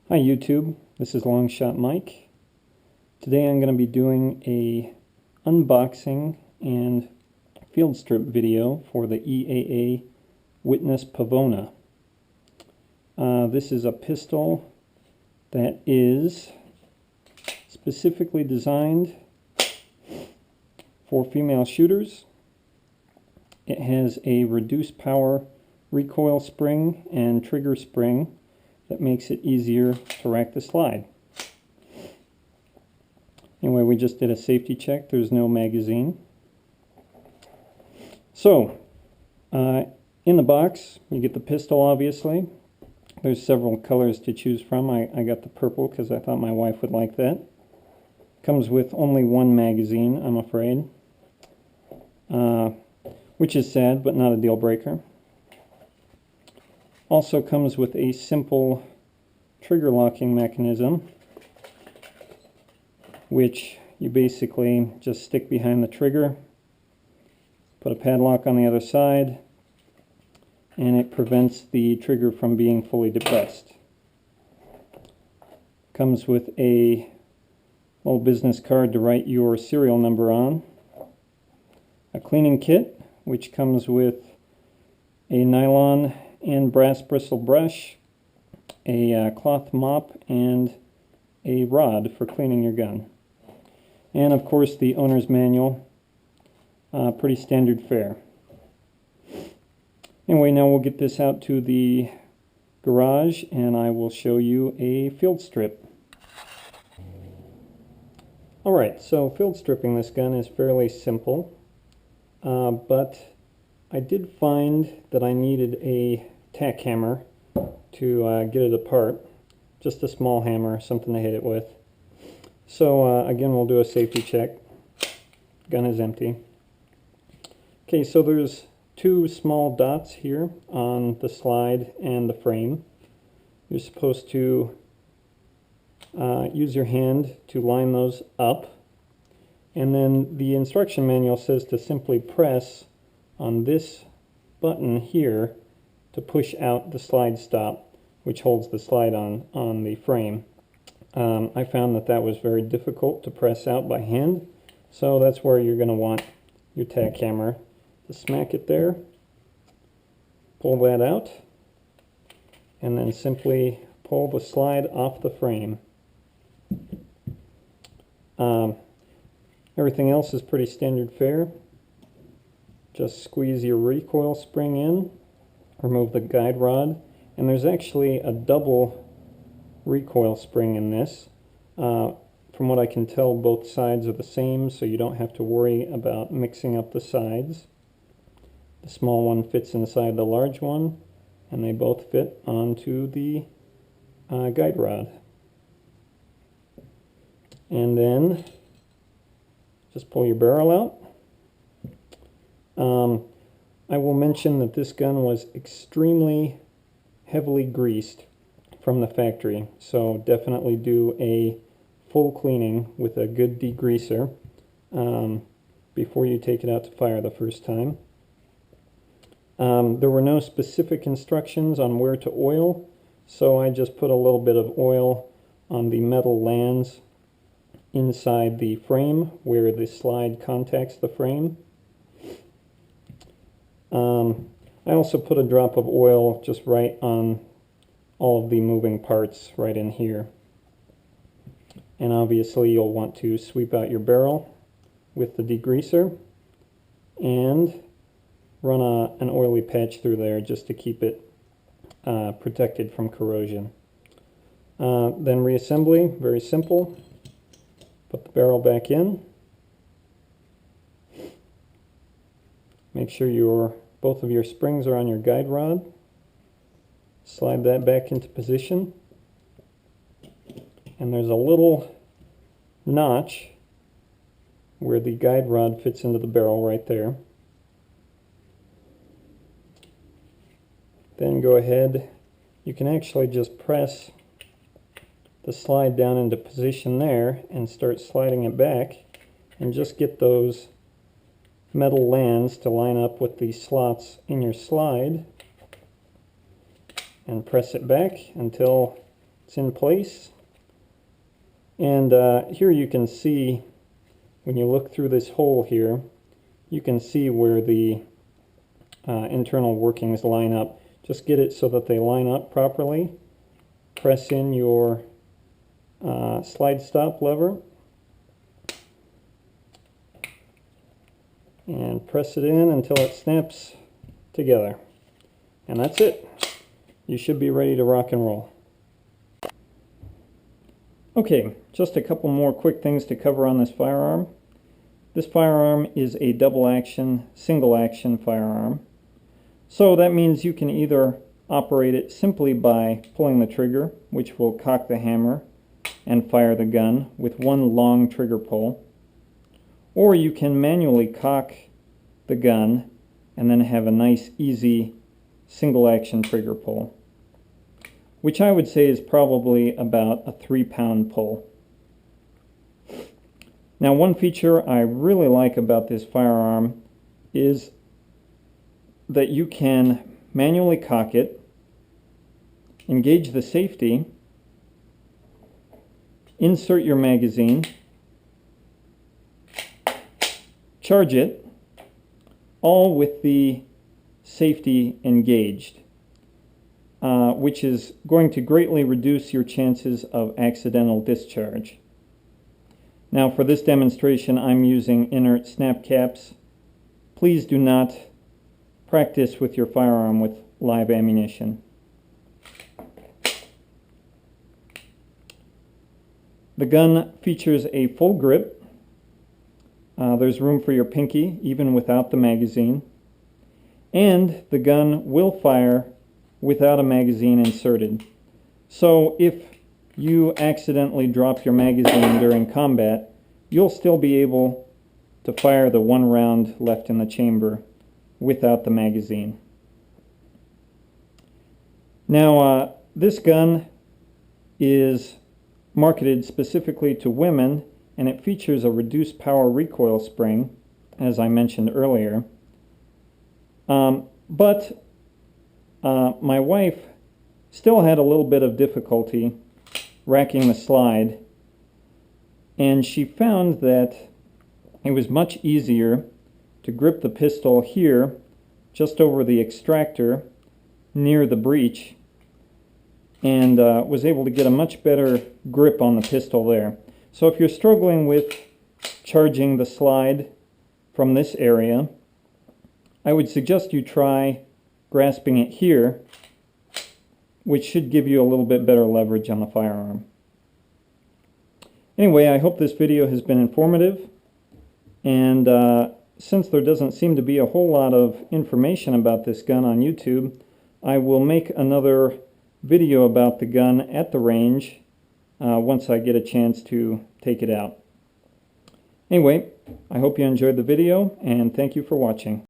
Hi YouTube, this is Longshot Mike. Today I'm going to be doing a unboxing and field strip video for the EAA Witness Pavona. This is a pistol that is specifically designed for female shooters. It has a reduced power recoil spring and trigger spring that makes it easier to rack the slide. Anyway, we just did a safety check. There's no magazine. So, in the box, you get the pistol, obviously. There's several colors to choose from. I got the purple because I thought my wife would like that. Comes with only one magazine, I'm afraid. Which is sad, but not a deal breaker. Also comes with a simple trigger locking mechanism, which you basically just stick behind the trigger, put a padlock on the other side, and it prevents the trigger from being fully depressed. Comes with a little business card to write your serial number on, a cleaning kit, which comes with a nylon and brass bristle brush, a cloth mop, and a rod for cleaning your gun. And of course the owner's manual, pretty standard fare. Anyway, now we'll get this out to the garage and I will show you a field strip. Alright, so field stripping this gun is fairly simple, but I did find that I needed a tack hammer to get it apart. Just a small hammer, something to hit it with. So again, we'll do a safety check. Gun is empty. Okay, so there's two small dots here on the slide and the frame. You're supposed to use your hand to line those up. And then the instruction manual says to simply press on this button here to push out the slide stop, which holds the slide on the frame. I found that was very difficult to press out by hand, so that's where you're going to want your tack hammer to smack it there, pull that out, and then simply pull the slide off the frame. Everything else is pretty standard fare. Just squeeze your recoil spring in, remove the guide rod, and there's actually a double recoil spring in this. From what I can tell, both sides are the same, so you don't have to worry about mixing up the sides. The small one fits inside the large one, and they both fit onto the guide rod. And then just pull your barrel out. I will mention that this gun was extremely heavily greased from the factory, so definitely do a full cleaning with a good degreaser before you take it out to fire the first time. There were no specific instructions on where to oil, so I just put a little bit of oil on the metal lands inside the frame where the slide contacts the frame. I also put a drop of oil just right on all of the moving parts right in here. And obviously you'll want to sweep out your barrel with the degreaser and run an oily patch through there just to keep it protected from corrosion. Then reassembly, very simple. Put the barrel back in. Make sure both of your springs are on your guide rod. Slide that back into position. And there's a little notch where the guide rod fits into the barrel right there. Then go ahead. You can actually just press the slide down into position there and start sliding it back and just get those metal lands to line up with the slots in your slide, and press it back until It's in place. And here you can see, when you look through this hole here, you can see where the internal workings line up. Just get it so that they line up properly. Press in your slide stop lever and press it in until it snaps together. And that's it. You should be ready to rock and roll. Okay, just a couple more quick things to cover on this firearm. This firearm is a double action, single action firearm. So that means you can either operate it simply by pulling the trigger, which will cock the hammer and fire the gun with one long trigger pull, or you can manually cock the gun and then have a nice easy single action trigger pull, which I would say is probably about a 3-pound pull. Now, one feature I really like about this firearm is that you can manually cock it, engage the safety, insert your magazine, charge it, all with the safety engaged, which is going to greatly reduce your chances of accidental discharge. Now, for this demonstration, I'm using inert snap caps. Please do not practice with your firearm with live ammunition. The gun features a full grip. There's room for your pinky even without the magazine. And the gun will fire without a magazine inserted. So if you accidentally drop your magazine during combat, you'll still be able to fire the 1 round left in the chamber without the magazine. Now, this gun is marketed specifically to women, and it features a reduced power recoil spring, as I mentioned earlier. But my wife still had a little bit of difficulty racking the slide, and she found that it was much easier to grip the pistol here, just over the extractor, near the breech, and was able to get a much better grip on the pistol there. So if you're struggling with charging the slide from this area, I would suggest you try grasping it here, which should give you a little bit better leverage on the firearm. Anyway, I hope this video has been informative, and since there doesn't seem to be a whole lot of information about this gun on YouTube, I will make another video about the gun at the range once I get a chance to take it out. Anyway, I hope you enjoyed the video, and thank you for watching.